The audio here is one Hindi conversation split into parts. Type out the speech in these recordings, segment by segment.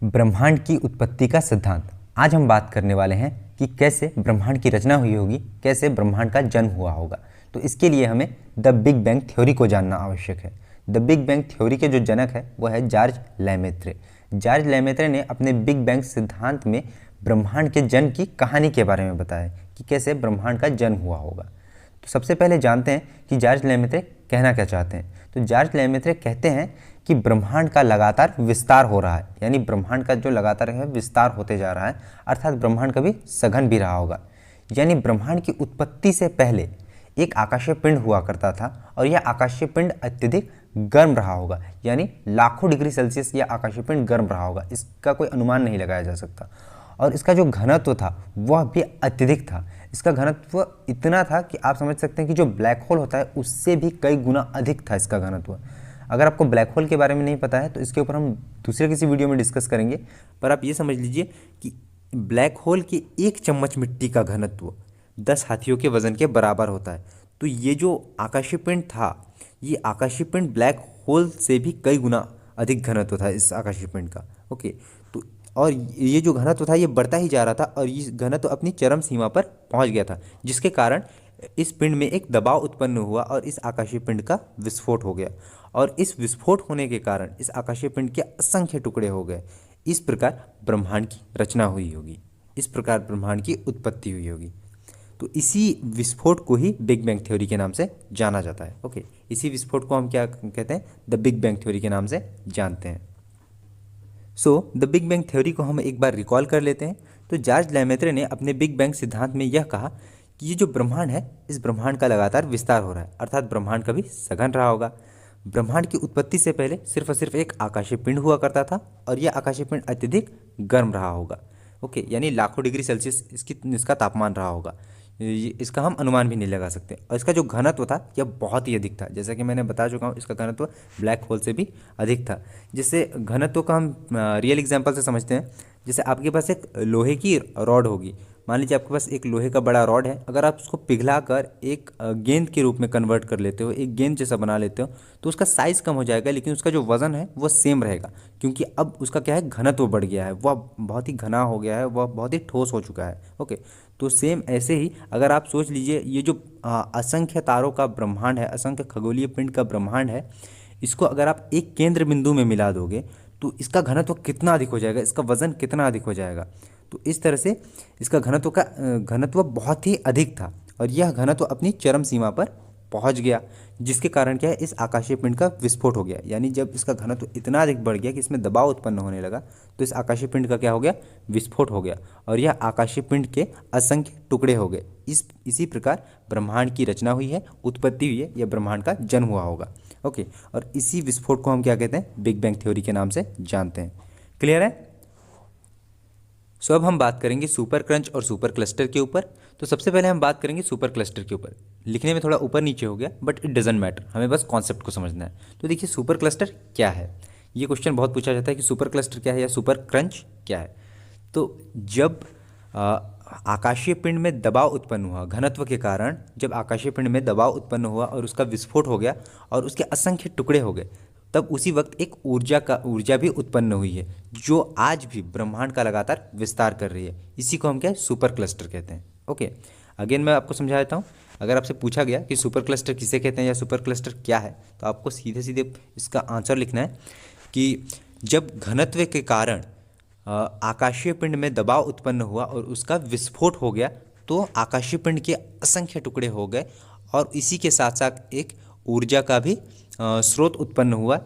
ब्रह्मांड की उत्पत्ति का सिद्धांत। आज हम बात करने वाले हैं कि कैसे ब्रह्मांड की रचना हुई होगी, कैसे ब्रह्मांड का जन्म हुआ होगा। तो इसके लिए हमें द बिग बैंग थ्योरी को जानना आवश्यक है। द बिग बैंग थ्योरी के जो जनक है वो है जॉर्ज लेमेत्रे। जॉर्ज लेमेत्रे ने अपने बिग बैंग सिद्धांत में ब्रह्मांड के जन्म की कहानी के बारे में बताया कि कैसे ब्रह्मांड का जन्म हुआ होगा। तो सबसे पहले जानते हैं कि जॉर्ज लेमेत्रे कहना क्या चाहते हैं। तो जॉर्ज लेमेत्रे कहते हैं कि ब्रह्मांड का लगातार विस्तार हो रहा है, यानी ब्रह्मांड का जो लगातार है विस्तार होते जा रहा है, अर्थात ब्रह्मांड कभी सघन भी रहा होगा। यानी ब्रह्मांड की उत्पत्ति से पहले एक आकाशीय पिंड हुआ करता था और यह आकाशीय पिंड अत्यधिक गर्म रहा होगा, यानी लाखों डिग्री सेल्सियस यह आकाशीय पिंड गर्म रहा होगा। इसका कोई अनुमान नहीं लगाया जा सकता। और इसका जो घनत्व था वह भी अत्यधिक था। इसका घनत्व इतना था कि आप समझ सकते हैं कि जो ब्लैक होल होता है उससे भी कई गुना अधिक था इसका घनत्व। अगर आपको ब्लैक होल के बारे में नहीं पता है तो इसके ऊपर हम दूसरे किसी वीडियो में डिस्कस करेंगे, पर आप ये समझ लीजिए कि ब्लैक होल के एक चम्मच मिट्टी का घनत्व 10 हाथियों के वजन के बराबर होता है। तो ये जो आकाशीय पिंड था, ये आकाशीय पिंड ब्लैक होल से भी कई गुना अधिक घनत्व था इस आकाशीय पिंड का। ओके, तो और ये जो घनत्व था ये बढ़ता ही जा रहा था और ये घनत्व अपनी चरम सीमा पर पहुंच गया था, जिसके कारण इस पिंड में एक दबाव उत्पन्न हुआ और इस आकाशीय पिंड का विस्फोट हो गया। और इस विस्फोट होने के कारण इस आकाशीय पिंड के असंख्य टुकड़े हो गए। इस प्रकार ब्रह्मांड की रचना हुई होगी, इस प्रकार ब्रह्मांड की उत्पत्ति हुई होगी। तो इसी विस्फोट को ही बिग बैंग थ्योरी के नाम से जाना जाता है। ओके, इसी विस्फोट को हम क्या कहते हैं? द बिग बैंग थ्योरी के नाम से जानते हैं। So the big bang theory को हम एक बार रिकॉल कर लेते हैं। तो जॉर्ज लेमेत्रे ने अपने बिग बैंग सिद्धांत में यह कहा कि ये जो ब्रह्मांड है, इस ब्रह्मांड का लगातार विस्तार हो रहा है, अर्थात ब्रह्मांड कभी सघन रहा होगा। ब्रह्मांड की उत्पत्ति से पहले सिर्फ और सिर्फ एक आकाशीय पिंड हुआ करता था और यह आकाशीय पिंड अत्यधिक गर्म रहा होगा। ओके, यानी लाखों डिग्री सेल्सियस इसका तापमान रहा होगा। इसका हम अनुमान भी नहीं लगा सकते। और इसका जो घनत्व था यह बहुत ही अधिक था, जैसा कि मैंने बता चुका हूँ, इसका घनत्व ब्लैक होल से भी अधिक था। जिससे घनत्व का हम रियल एग्जांपल से समझते हैं। जैसे आपके पास एक लोहे की रॉड होगी, मान लीजिए आपके पास एक लोहे का बड़ा रॉड है। अगर आप उसको पिघला कर एक गेंद के रूप में कन्वर्ट कर लेते हो, एक गेंद जैसा बना लेते हो, तो उसका साइज़ कम हो जाएगा, लेकिन उसका जो वज़न है वो सेम रहेगा, क्योंकि अब उसका क्या है, घनत्व बढ़ गया है, वह बहुत ही घना हो गया है, वह बहुत ही ठोस हो चुका है। ओके, तो सेम ऐसे ही अगर आप सोच लीजिए, ये जो असंख्य तारों का ब्रह्मांड है, असंख्य खगोलीय पिंड का ब्रह्मांड है, इसको अगर आप एक केंद्र बिंदु में मिला दोगे तो इसका घनत्व कितना अधिक हो जाएगा, इसका वज़न कितना अधिक हो जाएगा। तो इस तरह से इसका घनत्व बहुत ही अधिक था और यह घनत्व अपनी चरम सीमा पर पहुंच गया, जिसके कारण क्या है, इस आकाशीय पिंड का विस्फोट हो गया। यानी जब इसका घनत्व इतना अधिक बढ़ गया कि इसमें दबाव उत्पन्न होने लगा, तो इस आकाशीय पिंड का क्या हो गया, विस्फोट हो गया और यह आकाशीय पिंड के असंख्य टुकड़े हो गए। इसी प्रकार ब्रह्मांड की रचना हुई है, उत्पत्ति हुई है, यह ब्रह्मांड का जन्म हुआ होगा। ओके, और इसी विस्फोट को हम क्या कहते हैं, बिग बैंग थ्योरी के नाम से जानते हैं। क्लियर है? सो अब हम बात करेंगे सुपर क्रंच और सुपर क्लस्टर के ऊपर। तो सबसे पहले हम बात करेंगे सुपर क्लस्टर के ऊपर। लिखने में थोड़ा ऊपर नीचे हो गया, बट इट डजेंट मैटर, हमें बस कॉन्सेप्ट को समझना है। तो देखिए, सुपर क्लस्टर क्या है, ये क्वेश्चन बहुत पूछा जाता है कि सुपर क्लस्टर क्या है या सुपर क्रंच क्या है। तो जब आकाशीय पिंड में दबाव उत्पन्न हुआ, घनत्व के कारण जब आकाशीय पिंड में दबाव उत्पन्न हुआ और उसका विस्फोट हो गया और उसके असंख्य टुकड़े हो गए, तब उसी वक्त एक ऊर्जा भी उत्पन्न हुई है, जो आज भी ब्रह्मांड का लगातार विस्तार कर रही है। इसी को हम क्या है, सुपर क्लस्टर कहते हैं। ओके, अगेन मैं आपको समझा देता हूँ। अगर आपसे पूछा गया कि सुपर क्लस्टर किसे कहते हैं या सुपर क्लस्टर क्या है, तो आपको सीधे सीधे इसका आंसर लिखना है कि जब घनत्व के कारण आकाशीय पिंड में दबाव उत्पन्न हुआ और उसका विस्फोट हो गया, तो आकाशीय पिंड के असंख्य टुकड़े हो गए और इसी के साथ साथ एक ऊर्जा का भी स्रोत उत्पन्न हुआ,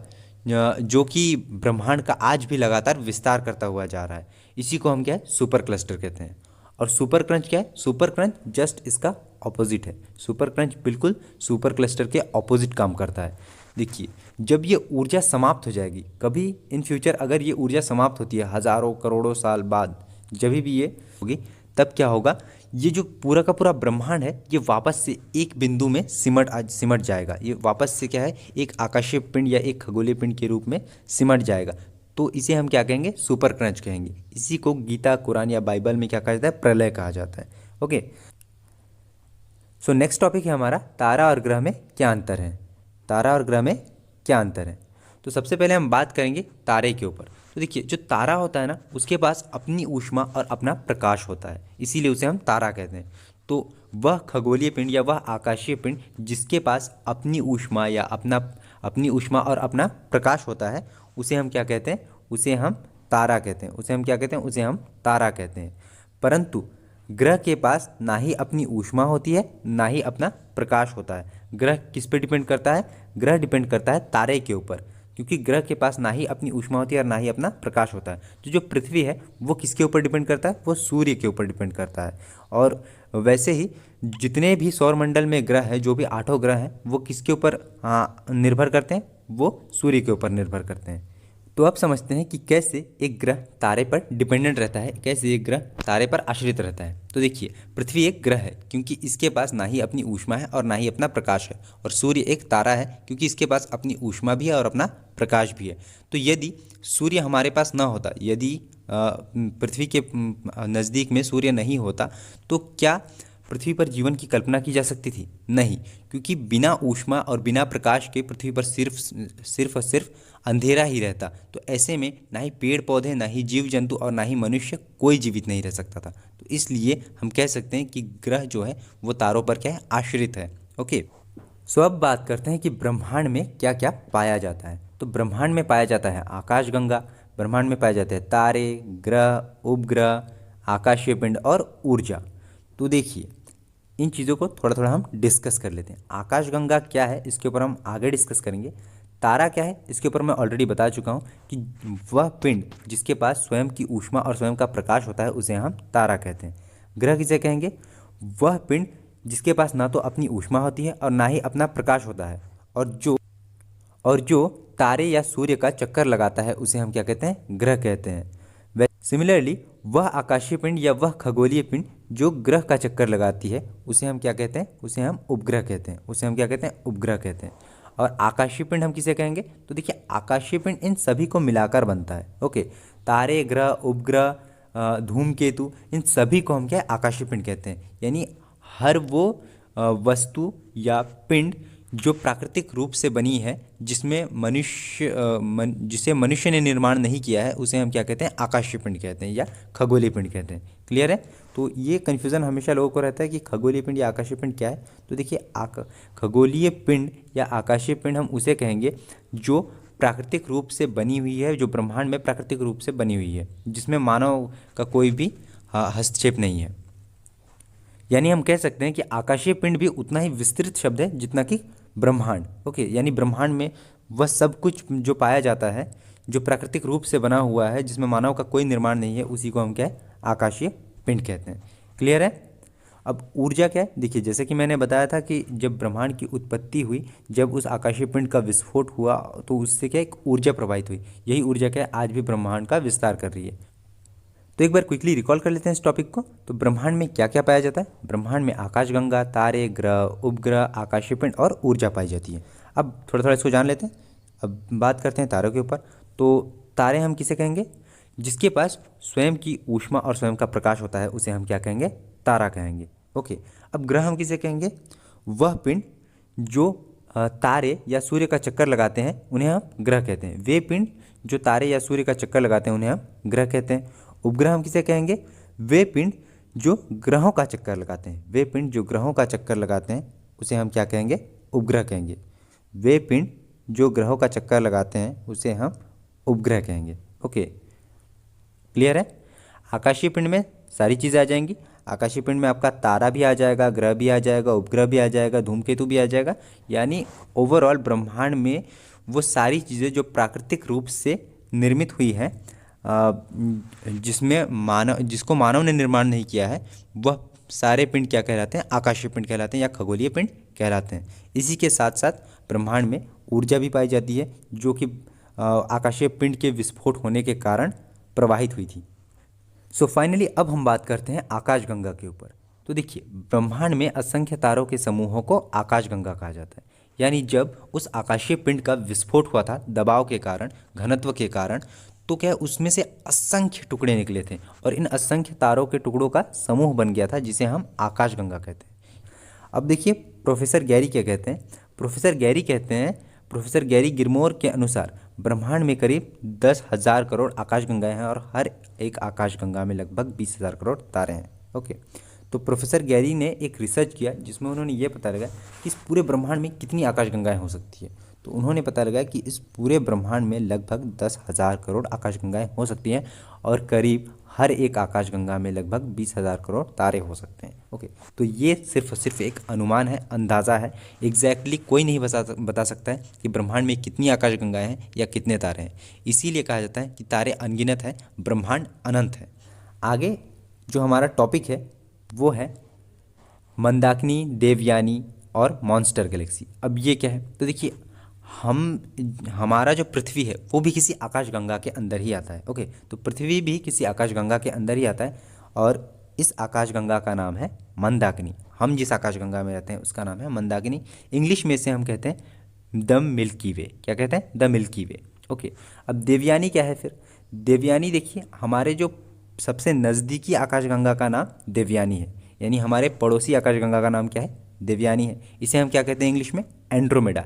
जो कि ब्रह्मांड का आज भी लगातार विस्तार करता हुआ जा रहा है। इसी को हम क्या है, सुपर क्लस्टर कहते हैं। और सुपर क्रंच क्या है? सुपर क्रंच जस्ट इसका ऑपोजिट है। सुपर क्रंच बिल्कुल सुपर क्लस्टर के ऑपोजिट काम करता है। देखिए, जब ये ऊर्जा समाप्त हो जाएगी, कभी इन फ्यूचर अगर ये ऊर्जा समाप्त होती है हज़ारों करोड़ों साल बाद, जब भी ये होगी, तब क्या होगा, ये जो पूरा का पूरा ब्रह्मांड है ये वापस से एक बिंदु में सिमट जाएगा। ये वापस से क्या है, एक आकाशीय पिंड या एक खगोलीय पिंड के रूप में सिमट जाएगा। तो इसे हम क्या कहेंगे, सुपर क्रंच कहेंगे। इसी को गीता, कुरान या बाइबल में क्या कहा जाता है, प्रलय कहा जाता है। ओके, सो नेक्स्ट टॉपिक है हमारा, तारा और ग्रह में क्या अंतर है। तारा और ग्रह में क्या अंतर है? तो सबसे पहले हम बात करेंगे तारे के ऊपर। तो देखिए जो तारा होता है ना, उसके पास अपनी ऊष्मा और अपना प्रकाश होता है, इसीलिए उसे हम तारा कहते हैं। तो वह खगोलीय पिंड या वह आकाशीय पिंड जिसके पास अपनी ऊष्मा और अपना प्रकाश होता है, उसे हम क्या कहते हैं? उसे हम तारा कहते हैं। उसे हम क्या कहते हैं? उसे हम तारा कहते हैं। परंतु ग्रह के पास ना ही अपनी ऊष्मा होती है, ना ही अपना प्रकाश होता है। ग्रह किस पे डिपेंड करता है? ग्रह डिपेंड करता है तारे के ऊपर, क्योंकि ग्रह के पास ना ही अपनी ऊष्मा होती है और ना ही अपना प्रकाश होता है। तो जो पृथ्वी है वो किसके ऊपर डिपेंड करता है? वो सूर्य के ऊपर डिपेंड करता है। और वैसे ही जितने भी सौरमंडल में ग्रह हैं, जो भी 8 ग्रह हैं, वो किसके ऊपर निर्भर करते हैं? वो सूर्य के ऊपर निर्भर करते हैं। तो अब समझते हैं कि कैसे एक ग्रह तारे पर डिपेंडेंट रहता है, कैसे एक ग्रह तारे पर आश्रित रहता है। तो देखिए, पृथ्वी एक ग्रह है क्योंकि इसके पास ना ही अपनी ऊष्मा है और ना ही अपना प्रकाश है, और सूर्य एक तारा है क्योंकि इसके पास अपनी ऊष्मा भी है और अपना प्रकाश भी है। तो यदि सूर्य हमारे पास ना होता, यदि पृथ्वी के नज़दीक में सूर्य नहीं होता, तो क्या पृथ्वी पर जीवन की कल्पना की जा सकती थी? नहीं, क्योंकि बिना ऊष्मा और बिना प्रकाश के पृथ्वी पर सिर्फ और सिर्फ अंधेरा ही रहता। तो ऐसे में ना ही पेड़ पौधे, ना ही जीव जंतु और ना ही मनुष्य कोई जीवित नहीं रह सकता था। तो इसलिए हम कह सकते हैं कि ग्रह जो है वो तारों पर क्या है? आश्रित है। ओके, सो अब बात करते हैं कि ब्रह्मांड में क्या क्या पाया जाता है। तो ब्रह्मांड में पाया जाता है आकाशगंगा, ब्रह्मांड में पाए जाते हैं तारे, ग्रह, उपग्रह, आकाशीय पिंड और ऊर्जा। तो देखिए, इन चीज़ों को थोड़ा थोड़ा हम डिस्कस कर लेते हैं। आकाशगंगा क्या है, इसके ऊपर हम आगे डिस्कस करेंगे। तारा क्या है, इसके ऊपर मैं ऑलरेडी बता चुका हूँ कि वह पिंड जिसके पास स्वयं की ऊष्मा और स्वयं का प्रकाश होता है, उसे हम तारा कहते हैं। ग्रह किसे कहेंगे? वह पिंड जिसके पास ना तो अपनी ऊष्मा होती है और ना ही अपना प्रकाश होता है, और जो तारे या सूर्य का चक्कर लगाता है, उसे हम क्या कहते हैं? ग्रह कहते हैं। सिमिलरली वह आकाशीय पिंड या वह खगोलीय पिंड जो ग्रह का चक्कर लगाती है, उसे हम क्या कहते हैं? उसे हम उपग्रह कहते हैं। उसे हम क्या कहते हैं? उपग्रह कहते हैं। और आकाशीय पिंड हम किसे कहेंगे? तो देखिए, आकाशीय पिंड इन सभी को मिलाकर बनता है। ओके, तारे, ग्रह, उपग्रह, धूमकेतु, इन सभी को हम क्या है? आकाशीय पिंड कहते हैं। यानी हर वो वस्तु या पिंड जो प्राकृतिक रूप से बनी है, जिसे मनुष्य ने निर्माण नहीं किया है, उसे हम क्या कहते हैं? आकाशीय पिंड कहते हैं या खगोलीय पिंड कहते हैं। क्लियर है? तो ये कन्फ्यूज़न हमेशा लोगों को रहता है कि खगोलीय पिंड या आकाशीय पिंड क्या है। तो देखिए, खगोलीय पिंड या आकाशीय पिंड हम उसे कहेंगे जो प्राकृतिक रूप से बनी हुई है, जो ब्रह्मांड में प्राकृतिक रूप से बनी हुई है, जिसमें मानव का कोई भी हस्तक्षेप नहीं है। यानी हम कह सकते हैं कि आकाशीय पिंड भी उतना ही विस्तृत शब्द है जितना कि ब्रह्मांड। ओके, यानी ब्रह्मांड में वह सब कुछ जो पाया जाता है, जो प्राकृतिक रूप से बना हुआ है, जिसमें मानव का कोई निर्माण नहीं है, उसी को हम क्या है? आकाशीय पिंड कहते हैं। क्लियर है? अब ऊर्जा क्या है? देखिए, जैसे कि मैंने बताया था कि जब ब्रह्मांड की उत्पत्ति हुई, जब उस आकाशीय पिंड का विस्फोट हुआ, तो उससे क्या एक ऊर्जा प्रवाहित हुई। यही ऊर्जा क्या है? आज भी ब्रह्मांड का विस्तार कर रही है। तो एक बार क्विकली रिकॉल कर लेते हैं इस टॉपिक को। तो ब्रह्मांड में क्या क्या पाया जाता है? ब्रह्मांड में आकाशगंगा, तारे, ग्रह, उपग्रह, आकाशीय पिंड और ऊर्जा पाई जाती है। अब थोड़ा थोड़ा इसको जान लेते हैं। अब बात करते हैं तारों के ऊपर। तो तारे हम किसे कहेंगे? जिसके पास स्वयं की ऊष्मा और स्वयं का प्रकाश होता है, उसे हम क्या कहेंगे? तारा कहेंगे। ओके, अब ग्रह हम किसे कहेंगे? वह पिंड जो तारे या सूर्य का चक्कर लगाते हैं, उन्हें हम ग्रह कहते हैं। वे पिंड जो तारे या सूर्य का चक्कर लगाते हैं, उन्हें हम ग्रह कहते हैं। उपग्रह हम किसे कहेंगे? वे पिंड जो ग्रहों का चक्कर लगाते हैं। वे पिंड जो ग्रहों का चक्कर लगाते हैं, उसे हम क्या कहेंगे? उपग्रह कहेंगे। वे पिंड जो ग्रहों का चक्कर लगाते हैं, उसे हम उपग्रह कहेंगे। ओके, क्लियर है? आकाशीय पिंड में सारी चीज़ें आ जाएंगी। आकाशीय पिंड में आपका तारा भी आ जाएगा, ग्रह भी आ जाएगा, उपग्रह भी आ जाएगा, धूमकेतु भी आ जाएगा। यानी ओवरऑल ब्रह्मांड में वो सारी चीज़ें जो प्राकृतिक रूप से निर्मित हुई हैं, जिसको मानव ने निर्माण नहीं किया है, वह सारे पिंड क्या कहलाते हैं? आकाशीय पिंड कहलाते हैं या खगोलीय पिंड कहलाते हैं। इसी के साथ साथ ब्रह्मांड में ऊर्जा भी पाई जाती है, जो कि आकाशीय पिंड के विस्फोट होने के कारण प्रवाहित हुई थी। सो फाइनली अब हम बात करते हैं आकाशगंगा के ऊपर। तो देखिए, ब्रह्मांड में असंख्य तारों के समूहों को आकाशगंगा कहा जाता है। यानी जब उस आकाशीय पिंड का विस्फोट हुआ था दबाव के कारण, घनत्व के कारण, तो क्या उसमें से असंख्य टुकड़े निकले थे और इन असंख्य तारों के टुकड़ों का समूह बन गया था, जिसे हम आकाशगंगा कहते हैं। अब देखिए, प्रोफेसर गैरी क्या कहते हैं? प्रोफेसर गैरी कहते हैं, प्रोफेसर गैरी गिलमोर के अनुसार ब्रह्मांड में करीब 10,000 करोड़ आकाशगंगाएं हैं और हर एक आकाशगंगा में लगभग 20,000 करोड़ तारे हैं। ओके, तो प्रोफेसर गैरी ने एक रिसर्च किया जिसमें उन्होंने ये पता लगाया कि इस पूरे ब्रह्मांड में कितनी आकाशगंगाएं हो सकती है। तो उन्होंने पता लगाया कि इस पूरे ब्रह्मांड में लगभग 10,000 करोड़ आकाशगंगाएं हो सकती हैं और करीब हर एक आकाशगंगा में लगभग 20,000 करोड़ तारे हो सकते हैं। ओके, तो ये सिर्फ और सिर्फ एक अनुमान है, अंदाज़ा है। एग्जैक्टली कोई नहीं बता सकता है कि ब्रह्मांड में कितनी आकाशगंगाएं हैं या कितने तारे हैं। इसीलिए कहा जाता है कि तारे अनगिनत हैं, ब्रह्मांड अनंत है। आगे जो हमारा टॉपिक है वो है मंदाकिनी, देवयानी और मॉन्स्टर गैलेक्सी। अब ये क्या है, तो देखिए हमारा जो पृथ्वी है वो भी किसी आकाशगंगा के अंदर ही आता है। ओके, तो पृथ्वी भी किसी आकाशगंगा के अंदर ही आता है और इस आकाशगंगा का नाम है मंदाकिनी। हम जिस आकाशगंगा में रहते हैं उसका नाम है मंदाकिनी। इंग्लिश में से हम कहते हैं द मिल्की वे। क्या कहते हैं? The milky way. ओके, अब देवयानी क्या है फिर? देवयानी देखिए हमारे जो सबसे नज़दीकी आकाशगंगा का नाम देवयानी है, यानी हमारे पड़ोसी आकाशगंगा का नाम क्या है? देवयानी है। इसे हम क्या कहते हैं इंग्लिश में? एंड्रोमेडा।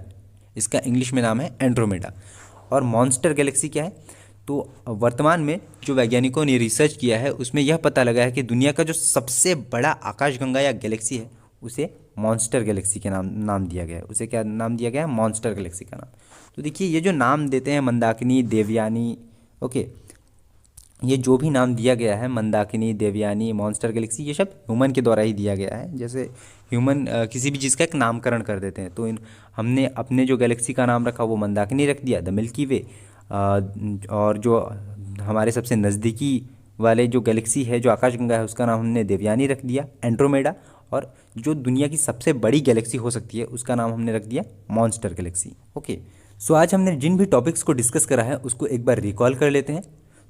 इसका इंग्लिश में नाम है एंड्रोमेडा। और मॉन्स्टर गैलेक्सी क्या है? तो वर्तमान में जो वैज्ञानिकों ने रिसर्च किया है उसमें यह पता लगा है कि दुनिया का जो सबसे बड़ा आकाशगंगा या गैलेक्सी है उसे मॉन्स्टर गैलेक्सी के नाम दिया गया है। उसे क्या नाम दिया गया है? मॉन्स्टर गैलेक्सी का नाम। तो देखिए ये जो नाम देते हैं मंदाकिनी, देवयानी, ओके, ये जो भी नाम दिया गया है मंदाकिनी, देवयानी, मॉन्स्टर गैलेक्सी, ये सब ह्यूमन के द्वारा ही दिया गया है। जैसे ह्यूमन किसी भी चीज़ का एक नामकरण कर देते हैं, तो हमने अपने जो गैलेक्सी का नाम रखा वो मंदाकिनी रख दिया, द मिल्की वे। और जो हमारे सबसे नज़दीकी वाले जो गैलेक्सी है, जो आकाशगंगा है, उसका नाम हमने देवयानी रख दिया, एंड्रोमेडा। और जो दुनिया की सबसे बड़ी गैलेक्सी हो सकती है उसका नाम हमने रख दिया मॉन्स्टर गैलेक्सी। ओके, सो आज हमने जिन भी टॉपिक्स को डिस्कस करा है उसको एक बार रिकॉल कर लेते हैं।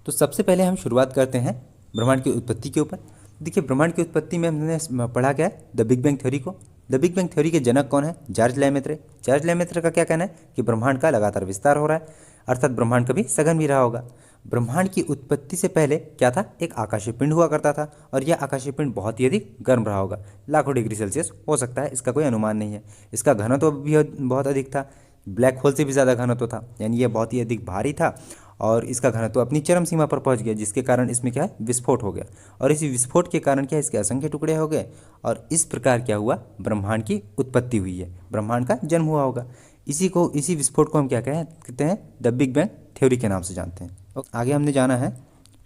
तो सबसे पहले हम शुरुआत करते हैं ब्रह्मांड की उत्पत्ति के ऊपर। देखिए ब्रह्मांड की उत्पत्ति में हमने पढ़ा क्या है? द बिग बैंग थ्योरी को। द बिग बैंग थ्योरी के जनक कौन है? George Lemaître. जॉर्ज लेमेत्रे का क्या कहना है कि ब्रह्मांड का लगातार विस्तार हो रहा है, अर्थात ब्रह्मांड कभी सघन भी रहा होगा। ब्रह्मांड की उत्पत्ति से पहले क्या था? एक आकाशीय पिंड हुआ करता था और यह आकाशीय पिंड बहुत ही अधिक गर्म रहा होगा, लाखों डिग्री सेल्सियस हो सकता है, इसका कोई अनुमान नहीं है। इसका घनत्व भी बहुत अधिक था, ब्लैक होल से भी ज़्यादा घनत्व था, यानी यह बहुत ही अधिक भारी था और इसका घनत्व अपनी चरम सीमा पर पहुंच गया, जिसके कारण इसमें क्या है? विस्फोट हो गया। और इसी विस्फोट के कारण क्या है? इसके असंख्य टुकड़े हो गए और इस प्रकार क्या हुआ? ब्रह्मांड की उत्पत्ति हुई है, ब्रह्मांड का जन्म हुआ होगा। इसी विस्फोट को हम क्या कहते हैं? द बिग बैंग थ्योरी के नाम से जानते हैं। और आगे हमने जाना है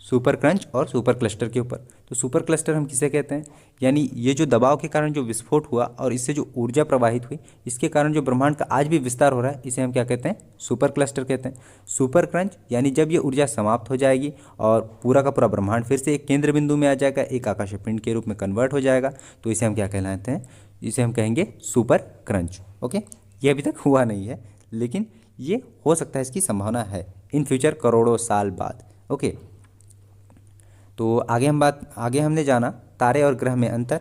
सुपर क्रंच और सुपर क्लस्टर के ऊपर। तो सुपर क्लस्टर हम किसे कहते हैं? यानी ये जो दबाव के कारण जो विस्फोट हुआ और इससे जो ऊर्जा प्रवाहित हुई, इसके कारण जो ब्रह्मांड का आज भी विस्तार हो रहा है, इसे हम क्या कहते हैं? सुपर क्लस्टर कहते हैं। सुपर क्रंच यानी जब ये ऊर्जा समाप्त हो जाएगी और पूरा का पूरा ब्रह्मांड फिर से एक केंद्र बिंदु में आ जाएगा, एक आकाशीय पिंड के रूप में कन्वर्ट हो जाएगा, तो इसे हम क्या कहलाते हैं? इसे हम कहेंगे सुपर क्रंच। ओके, ये अभी तक हुआ नहीं है लेकिन ये हो सकता है, इसकी संभावना है इन फ्यूचर करोड़ों साल बाद। ओके, तो आगे हमने जाना तारे और ग्रह में अंतर।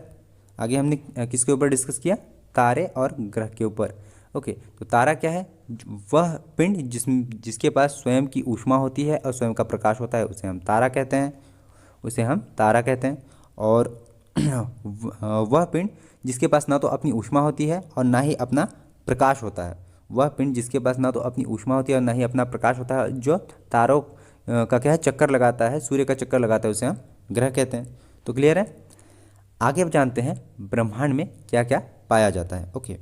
आगे हमने किसके ऊपर डिस्कस किया? तारे और ग्रह के ऊपर। ओके, तो तारा क्या है? वह पिंड जिसके पास स्वयं की ऊष्मा होती है और स्वयं का प्रकाश होता है, उसे हम तारा कहते हैं। और वह पिंड जिसके पास ना तो अपनी ऊष्मा होती है और ना ही अपना प्रकाश होता है, जो तारों का क्या है? चक्कर लगाता है, सूर्य का चक्कर लगाता है, उसे हम ग्रह कहते हैं। तो क्लियर है? आगे अब जानते हैं ब्रह्मांड में क्या क्या पाया जाता है। ओके,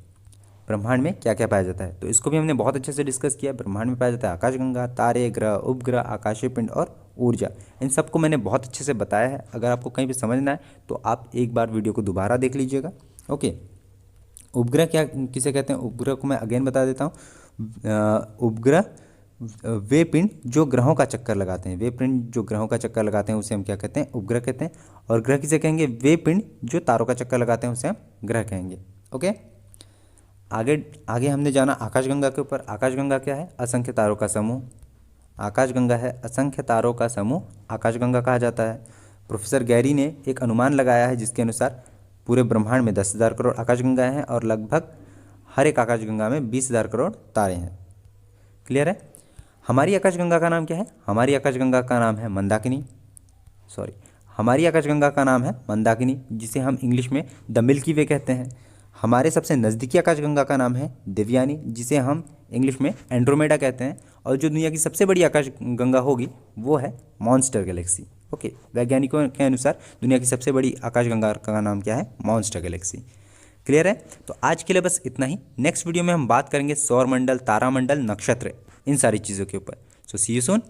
ब्रह्मांड में क्या क्या पाया जाता है, तो इसको भी हमने बहुत अच्छे से डिस्कस किया। ब्रह्मांड में पाया जाता है आकाशगंगा, तारे, ग्रह, उपग्रह, आकाशीय पिंड और ऊर्जा। इन सबको मैंने बहुत अच्छे से बताया है। अगर आपको कहीं भी समझना है तो आप एक बार वीडियो को दोबारा देख लीजिएगा। ओके, उपग्रह किसे कहते हैं? उपग्रह को मैं अगेन बता देता हूँ। उपग्रह वे पिंड जो ग्रहों का चक्कर लगाते हैं, उसे हम क्या कहते हैं? उपग्रह कहते हैं। और ग्रह किसे कहेंगे? वे पिंड जो तारों का चक्कर लगाते हैं, उसे हम ग्रह कहेंगे। ओके, आगे हमने जाना आकाशगंगा के ऊपर। आकाशगंगा क्या है? असंख्य तारों का समूह। आकाशगंगा है असंख्य तारों का समूह, आकाशगंगा कहा जाता है। प्रोफेसर गैरी ने एक अनुमान लगाया है जिसके अनुसार पूरे ब्रह्मांड में 10,000 करोड़ आकाशगंगाएं हैं और लगभग हर एक आकाशगंगा में 20,000 करोड़ तारे हैं। क्लियर है? हमारी आकाशगंगा का नाम क्या है? हमारी आकाशगंगा का नाम है मंदाकिनी, जिसे हम इंग्लिश में द मिल्की वे कहते हैं। हमारे सबसे नज़दीकी आकाशगंगा का नाम है देवयानी, जिसे हम इंग्लिश में एंड्रोमेडा कहते हैं। और जो दुनिया की सबसे बड़ी आकाशगंगा होगी वो है मॉन्स्टर गैलेक्सी। ओके, वैज्ञानिकों के अनुसार दुनिया की सबसे बड़ी आकाशगंगा का नाम क्या है? Monster Galaxy. क्लियर है? तो आज के लिए बस इतना ही। नेक्स्ट वीडियो में हम बात करेंगे सौरमंडल, तारामंडल, नक्षत्र, इन सारी चीज़ों के ऊपर। सो सी यू सून।